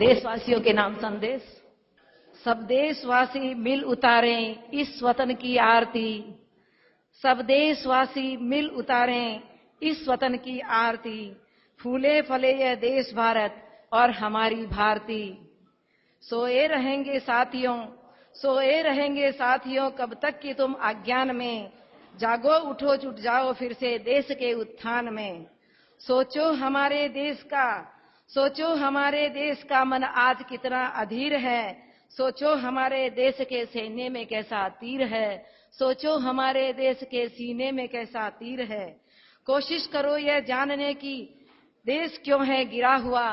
देशवासियों के नाम संदेश। सब देशवासी मिल उतारें इस वतन की आरती, सब देशवासी मिल उतारें इस वतन की आरती, फूले फले यह देश भारत और हमारी भारती। सोए रहेंगे साथियों, सोए रहेंगे साथियों, कब तक कि तुम अज्ञान में, जागो उठो जुट जाओ फिर से देश के उत्थान में। सोचो हमारे देश का, सोचो हमारे देश का मन आज कितना अधीर है, सोचो हमारे देश के सीने में कैसा तीर है, सोचो हमारे देश के सीने में कैसा तीर है। कोशिश करो यह जानने की देश क्यों है गिरा हुआ,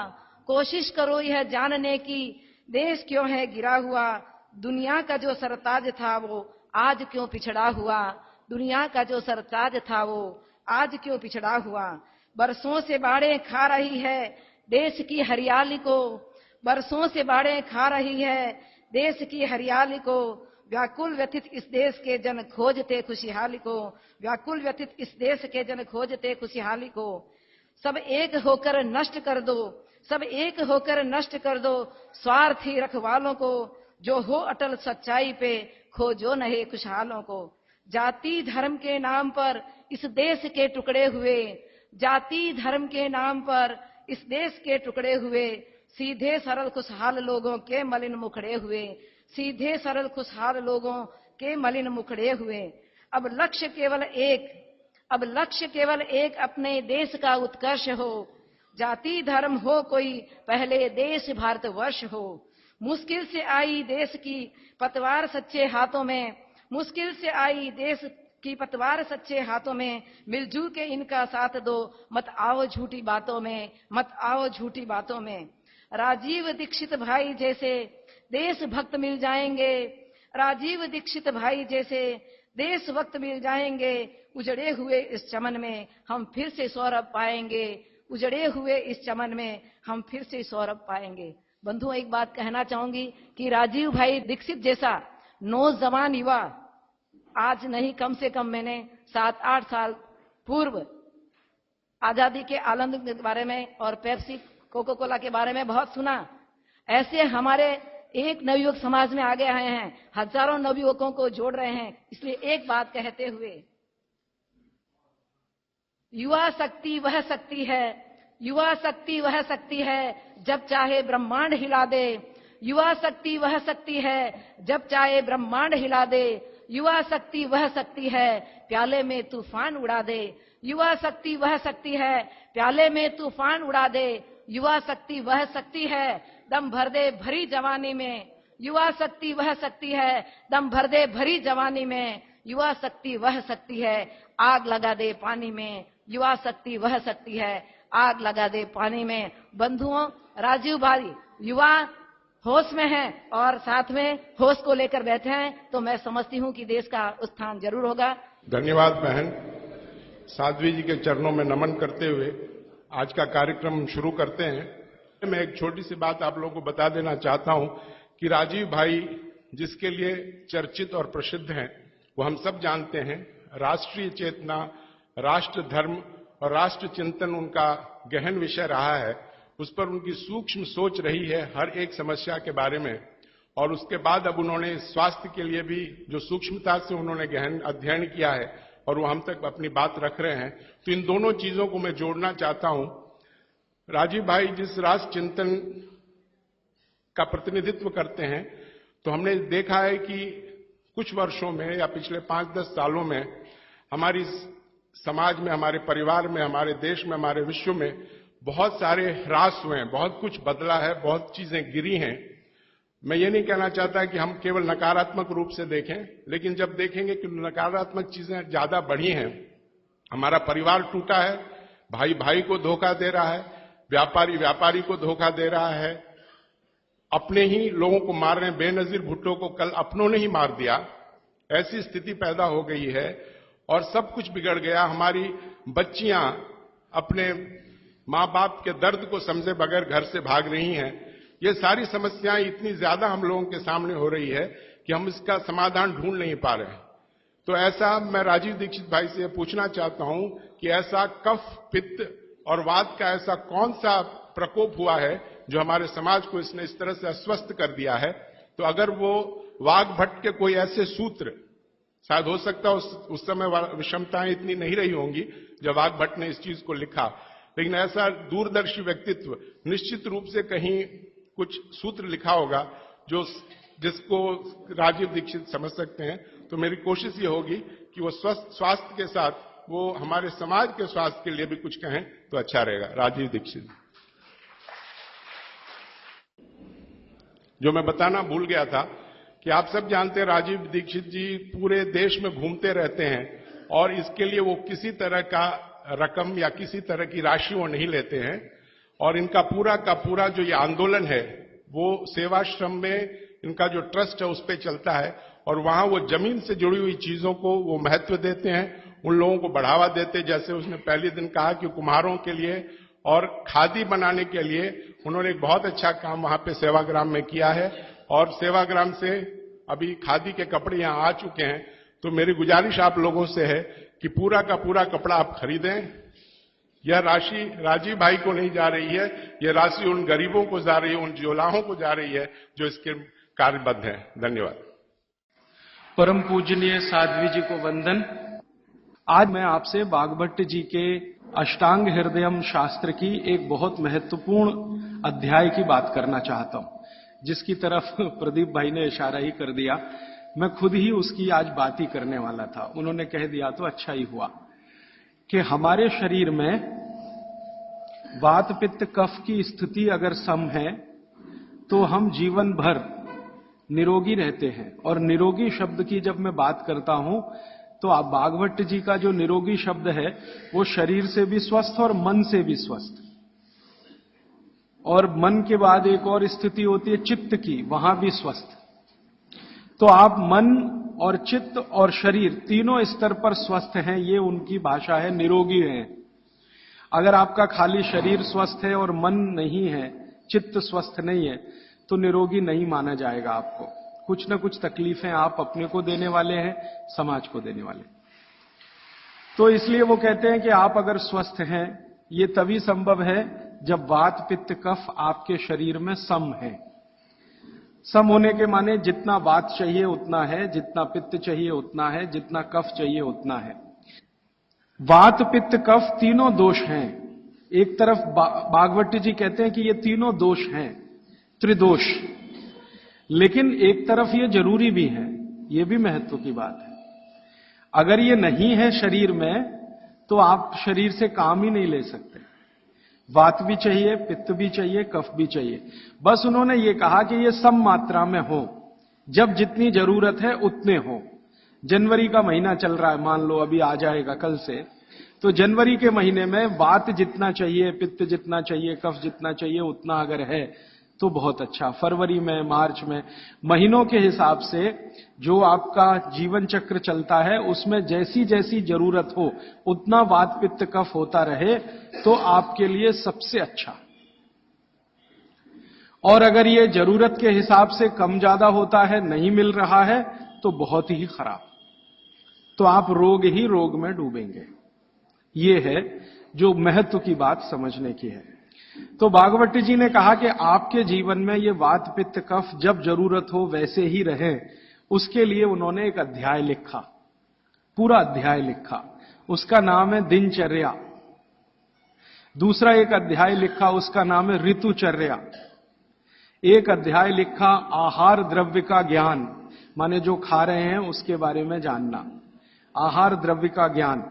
कोशिश करो यह जानने की देश क्यों है गिरा हुआ। दुनिया का जो सरताज था वो आज क्यों पिछड़ा हुआ, दुनिया का जो सरताज था वो आज क्यों पिछड़ा हुआ। बरसों से बाढ़ें खा रही है देश की हरियाली को, बरसों से बाढ़ें खा रही है देश की हरियाली को। व्याकुल व्यथित इस देश के जन खोजते खुशहाली को, व्याकुल व्यथित इस देश के जन खोजते खुशहाली को। सब एक होकर नष्ट कर दो, सब एक होकर नष्ट कर दो स्वार्थी रखवालों को, जो हो अटल सच्चाई पे खोजो नए खुशहालों को। जाति धर्म के नाम पर इस देश के टुकड़े हुए, जाति धर्म के नाम पर इस देश के टुकड़े हुए, सीधे सरल खुशहाल लोगों के मलिन मुखड़े हुए, सीधे सरल खुशहाल लोगों के मलिन मुखड़े हुए। अब लक्ष्य केवल एक, अब लक्ष्य केवल एक अपने देश का उत्कर्ष हो, जाति धर्म हो कोई पहले देश भारतवर्ष हो। मुश्किल से आई देश की पतवार सच्चे हाथों में, मुश्किल से आई देश की पतवार सच्चे हाथों में, मिलजुल के इनका साथ दो, मत आओ झूठी बातों में, मत आओ झूठी बातों में। राजीव दीक्षित भाई जैसे देशभक्त मिल जाएंगे, राजीव दीक्षित भाई जैसे देशभक्त मिल जाएंगे, उजड़े हुए इस चमन में हम फिर से सौरभ पाएंगे, उजड़े हुए इस चमन में हम फिर से सौरभ पाएंगे। बंधुओं, एक बात कहना चाहूंगी कि राजीव भाई दीक्षित जैसा नौजवान युवा आज नहीं, कम से कम मैंने 7-8 साल पूर्व आजादी के आनंद के बारे में और पेप्सी कोका कोला के बारे में बहुत सुना। ऐसे हमारे एक नवयुवक समाज में आगे आए हैं, हजारों नवयुवकों को जोड़ रहे हैं। इसलिए एक बात कहते हुए, युवा शक्ति वह शक्ति है, युवा शक्ति वह शक्ति है जब चाहे ब्रह्मांड हिला दे, युवा शक्ति वह शक्ति है जब चाहे ब्रह्मांड हिला दे। युवा शक्ति वह शक्ति है प्याले में तूफान उड़ा दे, युवा शक्ति वह शक्ति है प्याले में तूफान उड़ा दे। युवा शक्ति वह शक्ति है दम भर दे भरी जवानी में, युवा शक्ति वह शक्ति है दम भर दे भरी जवानी में। युवा शक्ति वह शक्ति है आग लगा दे पानी में, युवा शक्ति वह शक्ति है आग लगा दे पानी में। बंधुओं, राजीव भाई युवा होश में हैं और साथ में होश को लेकर बैठे हैं, तो मैं समझती हूं कि देश का उत्थान जरूर होगा। धन्यवाद बहन। साध्वी जी के चरणों में नमन करते हुए आज का कार्यक्रम शुरू करते हैं। मैं एक छोटी सी बात आप लोगों को बता देना चाहता हूं कि राजीव भाई जिसके लिए चर्चित और प्रसिद्ध हैं, वो हम सब जानते हैं। राष्ट्रीय चेतना, राष्ट्र धर्म और राष्ट्र चिंतन उनका गहन विषय रहा है। उस पर उनकी सूक्ष्म सोच रही है हर एक समस्या के बारे में, और उसके बाद अब उन्होंने स्वास्थ्य के लिए भी जो सूक्ष्मता से उन्होंने गहन अध्ययन किया है और वो हम तक अपनी बात रख रहे हैं। तो इन दोनों चीजों को मैं जोड़ना चाहता हूं। राजीव भाई जिस राष्ट्र चिंतन का प्रतिनिधित्व करते हैं, तो हमने देखा है कि कुछ वर्षों में या पिछले 5-10 सालों में हमारी समाज में, हमारे परिवार में, हमारे देश में, हमारे विश्व में बहुत सारे ह्रास हुए हैं, बहुत कुछ बदला है, बहुत चीजें गिरी हैं। मैं ये नहीं कहना चाहता कि हम केवल नकारात्मक रूप से देखें, लेकिन जब देखेंगे कि नकारात्मक चीजें ज्यादा बढ़ी हैं, हमारा परिवार टूटा है, भाई भाई को धोखा दे रहा है, व्यापारी व्यापारी को धोखा दे रहा है, अपने ही लोगों को मार रहे हैं। बेनजीर भुट्टो को कल अपनों ने ही मार दिया, ऐसी स्थिति पैदा हो गई है और सब कुछ बिगड़ गया। हमारी बच्चियां अपने माँ बाप के दर्द को समझे बगैर घर से भाग रही हैं। ये सारी समस्याएं इतनी ज्यादा हम लोगों के सामने हो रही है कि हम इसका समाधान ढूंढ नहीं पा रहे हैं। तो ऐसा मैं राजीव दीक्षित भाई से पूछना चाहता हूं कि ऐसा कफ, पित्त और वात का ऐसा कौन सा प्रकोप हुआ है जो हमारे समाज को इसने इस तरह से अस्वस्थ कर दिया है, तो अगर वो वाग्भट के कोई ऐसे सूत्र, शायद हो सकता है उस समय विषमताएं इतनी नहीं रही होंगी जब वाग्भट ने इस चीज को लिखा, लेकिन ऐसा दूरदर्शी व्यक्तित्व निश्चित रूप से कहीं कुछ सूत्र लिखा होगा जिसको राजीव दीक्षित समझ सकते हैं। तो मेरी कोशिश ये होगी कि वो स्वास्थ्य के साथ वो हमारे समाज के स्वास्थ्य के लिए भी कुछ कहें तो अच्छा रहेगा। राजीव दीक्षित। जो मैं बताना भूल गया था कि आप सब जानते हैं राजीव दीक्षित जी पूरे देश में घूमते रहते हैं और इसके लिए वो किसी तरह का रकम या किसी तरह की राशि वो नहीं लेते हैं, और इनका पूरा का पूरा जो ये आंदोलन है वो सेवाश्रम में इनका जो ट्रस्ट है उस पर चलता है, और वहां वो जमीन से जुड़ी हुई चीजों को वो महत्व देते हैं, उन लोगों को बढ़ावा देते हैं। जैसे उसने पहले दिन कहा कि कुम्हारों के लिए और खादी बनाने के लिए उन्होंने एक बहुत अच्छा काम वहां पे सेवाग्राम में किया है, और सेवाग्राम से अभी खादी के कपड़े यहां आ चुके हैं। तो मेरी गुजारिश आप लोगों से है कि पूरा का पूरा कपड़ा आप खरीदें। यह राशि राजीव भाई को नहीं जा रही है, यह राशि उन गरीबों को जा रही है, उन जोलाहों को जा रही है जो इसके कार्यबद्ध हैं। धन्यवाद। परम पूजनीय साध्वी जी को वंदन। आज मैं आपसे वाग्भट जी के अष्टांग हृदयम शास्त्र की एक बहुत महत्वपूर्ण अध्याय की बात करना चाहता हूं, जिसकी तरफ प्रदीप भाई ने इशारा ही कर दिया। मैं खुद ही उसकी आज बात ही करने वाला था, उन्होंने कह दिया तो अच्छा ही हुआ कि हमारे शरीर में वात पित्त कफ की स्थिति अगर सम है तो हम जीवन भर निरोगी रहते हैं। और निरोगी शब्द की जब मैं बात करता हूं तो आप वाग्भट जी का जो निरोगी शब्द है वो शरीर से भी स्वस्थ और मन से भी स्वस्थ, और मन के बाद एक और स्थिति होती है चित्त की, वहां भी स्वस्थ। तो आप मन और चित्त और शरीर तीनों स्तर पर स्वस्थ हैं, ये उनकी भाषा है, निरोगी हैं। अगर आपका खाली शरीर स्वस्थ है और मन नहीं है, चित्त स्वस्थ नहीं है, तो निरोगी नहीं माना जाएगा आपको। कुछ न कुछ तकलीफें आप अपने को देने वाले हैं, समाज को देने वाले। तो इसलिए वो कहते हैं कि आप अगर स्वस्थ हैं, ये तभी संभव है जब वात पित्त कफ आपके शरीर में सम है। सम होने के माने जितना वात चाहिए उतना है, जितना पित्त चाहिए उतना है, जितना कफ चाहिए उतना है। वात पित्त कफ तीनों दोष हैं। एक तरफ वाग्भट जी कहते हैं कि ये तीनों दोष हैं, त्रिदोष, लेकिन एक तरफ ये जरूरी भी है, ये भी महत्व की बात है। अगर ये नहीं है शरीर में तो आप शरीर से काम ही नहीं ले सकते। वात भी चाहिए, पित्त भी चाहिए, कफ भी चाहिए। बस उन्होंने ये कहा कि ये सम मात्रा में हो, जब जितनी जरूरत है उतने हो। जनवरी का महीना चल रहा है, मान लो अभी आ जाएगा कल से, तो जनवरी के महीने में वात जितना चाहिए, पित्त जितना चाहिए, कफ जितना चाहिए उतना अगर है तो बहुत अच्छा। फरवरी में, मार्च में, महीनों के हिसाब से जो आपका जीवन चक्र चलता है उसमें जैसी जैसी जरूरत हो उतना वात पित्त कफ होता रहे तो आपके लिए सबसे अच्छा। और अगर ये जरूरत के हिसाब से कम ज्यादा होता है, नहीं मिल रहा है, तो बहुत ही खराब, तो आप रोग ही रोग में डूबेंगे। ये है जो महत्व की बात समझने की है। तो वाग्भट जी ने कहा कि आपके जीवन में ये वात पित्त कफ जब जरूरत हो वैसे ही रहे, उसके लिए उन्होंने एक अध्याय लिखा, पूरा अध्याय लिखा। उसका नाम है दिनचर्या। दूसरा एक अध्याय लिखा, उसका नाम है ऋतुचर्या। एक अध्याय लिखा आहार द्रव्य का ज्ञान, माने जो खा रहे हैं उसके बारे में जानना, आहार द्रव्य का ज्ञान।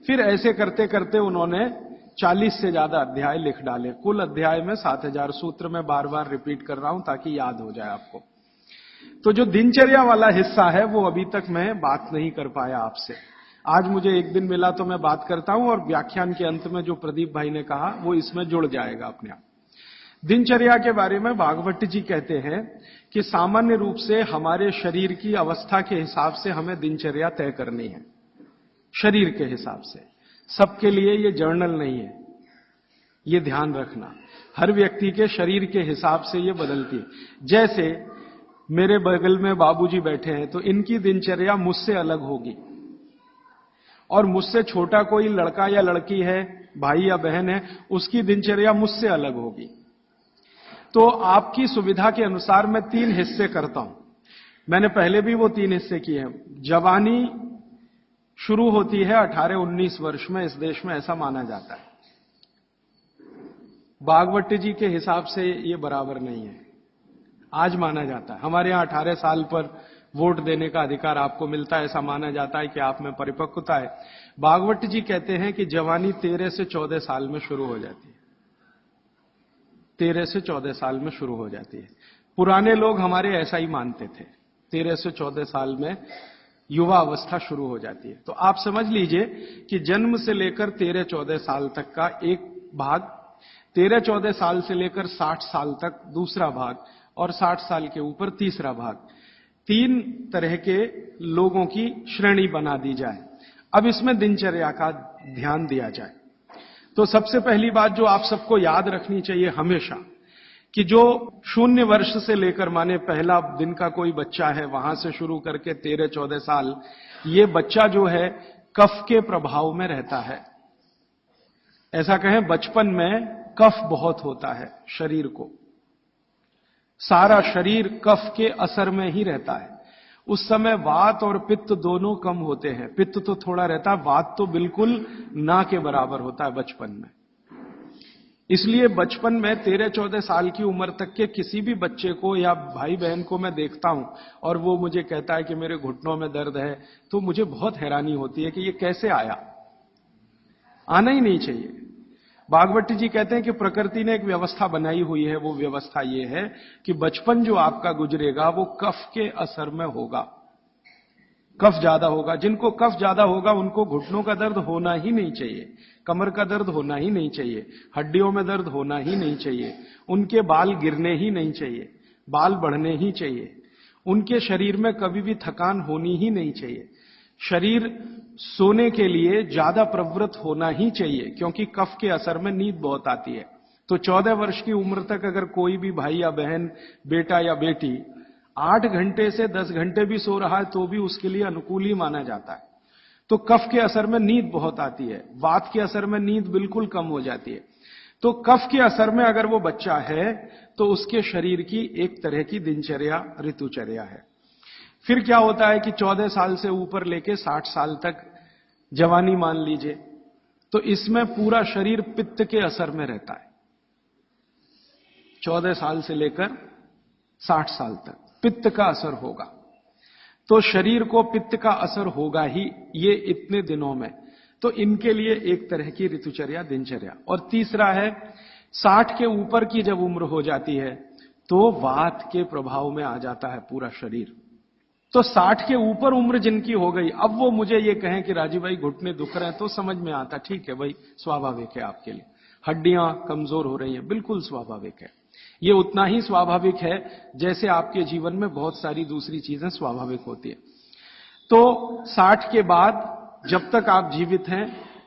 फिर ऐसे करते करते उन्होंने 40 से ज्यादा अध्याय लिख डाले। कुल अध्याय में 7000 सूत्र में बार बार रिपीट कर रहा हूं ताकि याद हो जाए आपको। तो जो दिनचर्या वाला हिस्सा है वो अभी तक मैं बात नहीं कर पाया आपसे। आज मुझे एक दिन मिला तो मैं बात करता हूं, और व्याख्यान के अंत में जो प्रदीप भाई ने कहा वो इसमें जुड़ जाएगा अपने आप। दिनचर्या के बारे में वाग्भट जी कहते हैं कि सामान्य रूप से हमारे शरीर की अवस्था के हिसाब से हमें दिनचर्या तय करनी है, शरीर के हिसाब से। सबके लिए ये जर्नल नहीं है, ये ध्यान रखना। हर व्यक्ति के शरीर के हिसाब से ये बदलती है। जैसे मेरे बगल में बाबूजी बैठे हैं तो इनकी दिनचर्या मुझसे अलग होगी, और मुझसे छोटा कोई लड़का या लड़की है, भाई या बहन है, उसकी दिनचर्या मुझसे अलग होगी। तो आपकी सुविधा के अनुसार मैं 3 हिस्से करता हूं। मैंने पहले भी वो 3 हिस्से किए हैं। जवानी शुरू होती है 18-19 वर्ष में, इस देश में ऐसा माना जाता है। बागवती जी के हिसाब से ये बराबर नहीं है, आज माना जाता है। हमारे यहां 18 साल पर वोट देने का अधिकार आपको मिलता है, ऐसा माना जाता है कि आप में परिपक्वता है। बागवती जी कहते हैं कि जवानी 13 से 14 साल में शुरू हो जाती है। 13 से 14 साल में शुरू हो जाती है। पुराने लोग हमारे ऐसा ही मानते थे, 13 से 14 साल में युवा अवस्था शुरू हो जाती है। तो आप समझ लीजिए कि जन्म से लेकर 13-14 साल तक का एक भाग, 13-14 साल से लेकर 60 साल तक दूसरा भाग, और 60 साल के ऊपर तीसरा भाग, 3 तरह के लोगों की श्रेणी बना दी जाए। अब इसमें दिनचर्या का ध्यान दिया जाए। तो सबसे पहली बात जो आप सबको याद रखनी चाहिए हमेशा, कि जो 0 वर्ष से लेकर, माने पहला दिन का कोई बच्चा है, वहां से शुरू करके 13-14 साल, ये बच्चा जो है कफ के प्रभाव में रहता है। ऐसा कहें, बचपन में कफ बहुत होता है शरीर को, सारा शरीर कफ के असर में ही रहता है। उस समय वात और पित्त दोनों कम होते हैं। पित्त तो थोड़ा रहता है, वात तो बिल्कुल ना के बराबर होता है बचपन में। इसलिए बचपन में 13-14 साल की उम्र तक के किसी भी बच्चे को या भाई बहन को मैं देखता हूं और वो मुझे कहता है कि मेरे घुटनों में दर्द है, तो मुझे बहुत हैरानी होती है कि ये कैसे आया। आना ही नहीं चाहिए। भागवती जी कहते हैं कि प्रकृति ने एक व्यवस्था बनाई हुई है। वो व्यवस्था ये है कि बचपन जो आपका गुजरेगा वो कफ के असर में होगा, कफ ज्यादा होगा। जिनको कफ ज्यादा होगा उनको घुटनों का दर्द होना ही नहीं चाहिए, कमर का दर्द होना ही नहीं चाहिए, हड्डियों में दर्द होना ही नहीं चाहिए, उनके बाल गिरने ही नहीं चाहिए, बाल बढ़ने ही चाहिए, उनके शरीर में कभी भी थकान होनी ही नहीं चाहिए, शरीर सोने के लिए ज्यादा प्रवृत्त होना ही चाहिए, क्योंकि कफ के असर में नींद बहुत आती है। तो 14 वर्ष की उम्र तक अगर कोई भी भाई या बहन, बेटा या बेटी 8 घंटे से 10 घंटे भी सो रहा है तो भी उसके लिए अनुकूल ही माना जाता है। तो कफ के असर में नींद बहुत आती है, वात के असर में नींद बिल्कुल कम हो जाती है। तो कफ के असर में अगर वो बच्चा है तो उसके शरीर की एक तरह की दिनचर्या, ऋतुचर्या है। फिर क्या होता है कि 14 साल से ऊपर लेके 60 साल तक जवानी मान लीजिए, तो इसमें पूरा शरीर पित्त के असर में रहता है। 14 साल से लेकर 60 साल तक पित्त का असर होगा। तो शरीर को पित्त का असर होगा ही ये इतने दिनों में। तो इनके लिए एक तरह की ऋतुचर्या, दिनचर्या। और तीसरा है 60 के ऊपर की जब उम्र हो जाती है तो वात के प्रभाव में आ जाता है पूरा शरीर। तो 60 के ऊपर उम्र जिनकी हो गई, अब वो मुझे ये कहें कि राजीव भाई घुटने दुख रहे हैं, तो समझ में आता, ठीक है भाई, स्वाभाविक है आपके लिए, हड्डियां कमजोर हो रही हैं, बिल्कुल स्वाभाविक है। ये उतना ही स्वाभाविक है जैसे आपके जीवन में बहुत सारी दूसरी चीजें स्वाभाविक होती है। तो 60 के बाद जब तक आप जीवित हैं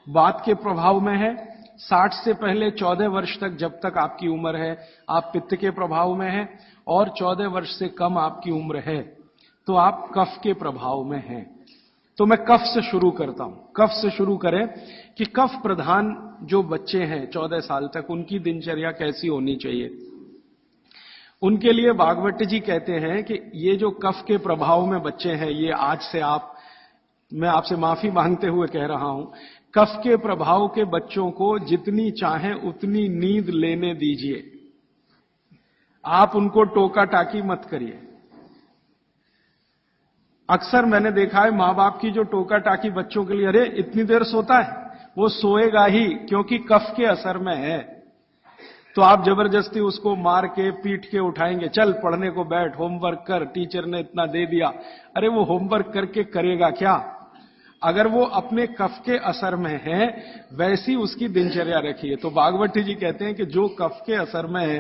वात के प्रभाव में है, 60 से पहले 14 वर्ष तक जब तक आपकी उम्र है आप पित्त के प्रभाव में है, और 14 वर्ष से कम आपकी उम्र है तो आप कफ के प्रभाव में हैं। तो मैं कफ से शुरू करता हूं। कफ से शुरू करें कि कफ प्रधान जो बच्चे हैं 14 साल तक, उनकी दिनचर्या कैसी होनी चाहिए। उनके लिए भागवती जी कहते हैं कि ये जो कफ के प्रभाव में बच्चे हैं, ये आज से मैं आपसे माफी मांगते हुए कह रहा हूं, कफ के प्रभाव के बच्चों को जितनी चाहें उतनी नींद लेने दीजिए। आप उनको टोका टाकी मत करिए। अक्सर मैंने देखा है मां बाप की जो टोका टाकी बच्चों के लिए, अरे इतनी देर सोता है, वो सोएगा ही क्योंकि कफ के असर में है। तो आप जबरदस्ती उसको मार के पीट के उठाएंगे, चल पढ़ने को बैठ, होमवर्क कर, टीचर ने इतना दे दिया। अरे वो होमवर्क करके करेगा क्या? अगर वो अपने कफ के असर में है वैसी उसकी दिनचर्या रखिए। तो भागवती जी कहते हैं कि जो कफ के असर में है